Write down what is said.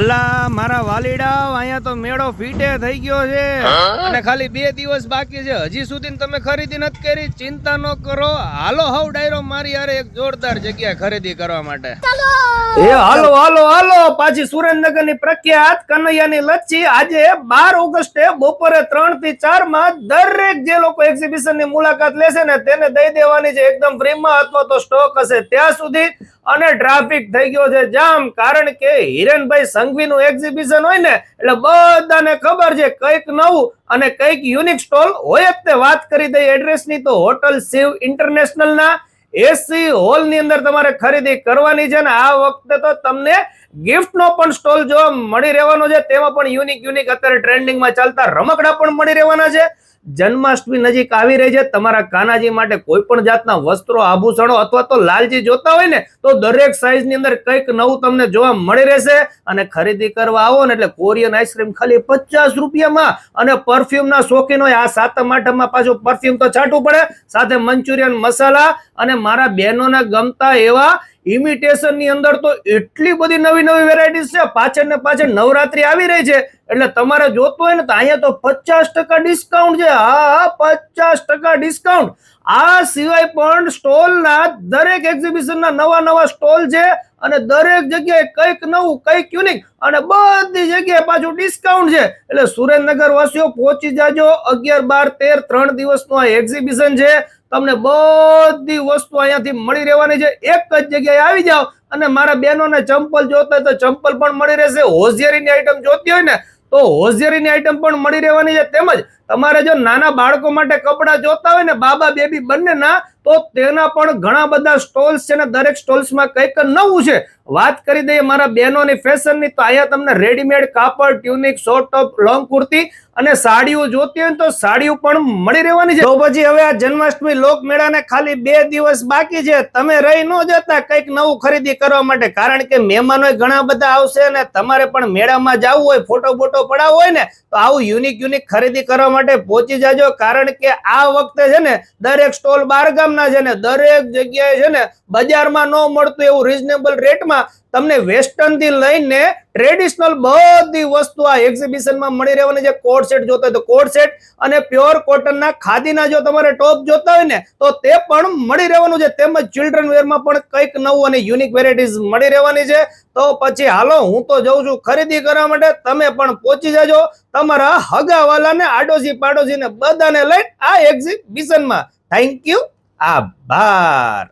અલા મારા વાલીડા અહીંયા તો મેળો ફીટે થઈ ગયો છે અને ખાલી 2 દિવસ બાકી છે. હજી સુધી તમે ખરીદી નથી કરી. ચિંતા ન કરો, હાલો હવ ડાયરો મારી યાર એક જોરદાર જગ્યા ખરીદી કરવા માટે. એ હાલો હાલો હાલો પાછી સુરેન્દ્રનગર ની પ્રખ્યાત કનૈયાની લચ્છી આજે 12 ઓગસ્ટે બપોરે 3 થી 4 માં દરેક જે લોકો એક્ઝિબિશન ની મુલાકાત લેશે ને તેને દઈ દેવાની છે એકદમ ફ્રીમાં, અથવા તો સ્ટોક હશે ત્યાં સુધી. અને ટ્રાફિક થઈ ગયો છે જામ, કારણ કે હિરેનભાઈ સંઘવી નું એક્ઝિબિશન હોય ને એટલે બધાને ખબર છે કઈક નવું અને કઈક યુનિક સ્ટોલ હોય જ. તે વાત કરી દઈ એડ્રેસ ની તો હોટલ શિવ ઇન્ટરનેશનલ ના એસી હોલ ની અંદર તમારે ખરીદી કરવાની છે ને આ વખતે તો તમને ગિફ્ટ નો પણ સ્ટોલ જોવા મળી રહેવાનો છે. તેમાં પણ યુનિક અત્યારે ટ્રેન્ડિંગ માં ચાલતા રમકડા પણ મળી રહેવાના છે. જન્માષ્ટમી નજીક આવી રહી છે. તમારા કાનાજી માટે કોઈ પણ જાતના વસ્ત્રો, આભૂષણો અથવા તો લાલજી જોતા હોય ને તો દરેક સાઈઝ ની અંદર કઈક નવું તમને જોવા મળી રહેશે. અને ખરીદી કરવા આવો ને એટલે કોરિયન આઈસ્ક્રીમ ખાલી 50 રૂપિયામાં. અને પરફ્યુમ ના શોખીન હોય, આ 7મ 8મમાં પાછું પરફ્યુમ તો છાંટવું પડે, સાથે મંચુરિયન મસાલા અને મારા બહેનોના ગમતા એવા ઇમિટેશન ની અંદર તો એટલી બધી નવી વેરાયટીઝ છે. પાછળ ને પાછળ નવરાત્રી આવી રહી છે એટલે તમારે જોતું હોય ને તો અહીંયા તો 50% ડિસ્કાઉન્ટ છે. હા 50% ડિસ્કાઉન્ટ. આ સિવાય પણ સ્ટોલ ના દરેક એક્ઝિબિશન ના નવા સ્ટોલ છે અને દરેક જગ્યાએ કઈક નવું કઈક યુનિક અને બધી જગ્યાએ પાછું ડિસ્કાઉન્ટ છે. એટલે સુરેન્દ્રનગર વાસીઓ પહોંચી જાજો. 11, 12, 13 3 દિવસનું આ એક્ઝિબિશન છે. તમને બધી વસ્તુ અહીંયાથી મળી રહેવાની છે. એક જ જગ્યાએ આવી જાઓ અને મારા બહેનોને ચંપલ જોતા હોય તો ચંપલ પણ મળી રહેશે. હોશિયારીની આઈટમ જોતી હોય ને તો હોશિયારીની આઈટમ પણ મળી રહેવાની છે. તેમજ તમારે જો નાના બાળકો માટે કપડા જોતા હોય ને બાબા બેબી બંનેના તો તેના પણ ઘણા બધા સ્ટોલ્સ છે ને દરેક સ્ટોલ્સમાં કંઈક નવું છે. વાત કરી દઈએ મારા બહેનોની ફેશનની તો અહીંયા તમને રેડીમેડ કાપડ, tunic, short top, long kurti અને સાડીઓ જોતી હોય તો સાડીઓ પણ મળી રહેવાની છે. તો પછી હવે આ જન્માષ્ટમી લોક મેળાને ખાલી 2 દિવસ બાકી છે. તમે રહી ન જતા કંઈક નવું ખરીદી કરવા માટે, કારણ કે મહેમાનો ઘણા બધા આવશે અને તમારે પણ મેળામાં જવું હોય, ફોટો બોટો પડાવવો હોય ને તો આવું યુનિક ખરીદી કરવા માટે પહોંચી જાજો. કારણ કે આ વખતે છે ને દરેક સ્ટોલ બારગામના છે ને દરેક જગ્યાએ છે ને બજારમાં ન મળતું એવું રીઝનેબલ રેટમાં તમને વેસ્ટર્ન થી લઈને ટ્રેડિશનલ બધી વસ્તુ આ એક્ઝિબિશનમાં મળી રહેવાની છે. કોટ સેટ જોતા હોય તો કોટ સેટ અને પ્યોર કોટનના ખાદીના જો તમારે ટોપ જોતા હોય ને તો તે પણ મળી રહેવાનું છે. તેમજ ચિલ્ડ્રન વેરમાં પણ કંઈક નવું અને યુનિક વેરાયટીઝ મળી રહેવાની છે. તો પછી હાલો હું તો જઉં છું ખરીદી કરવા માટે. તમે પણ પહોંચી જાજો તમારા હગાવાલાને, આડોશી પાડોશીને બધાને લઈને આ એક્ઝિબિશનમાં. થેન્ક યુ, આભાર.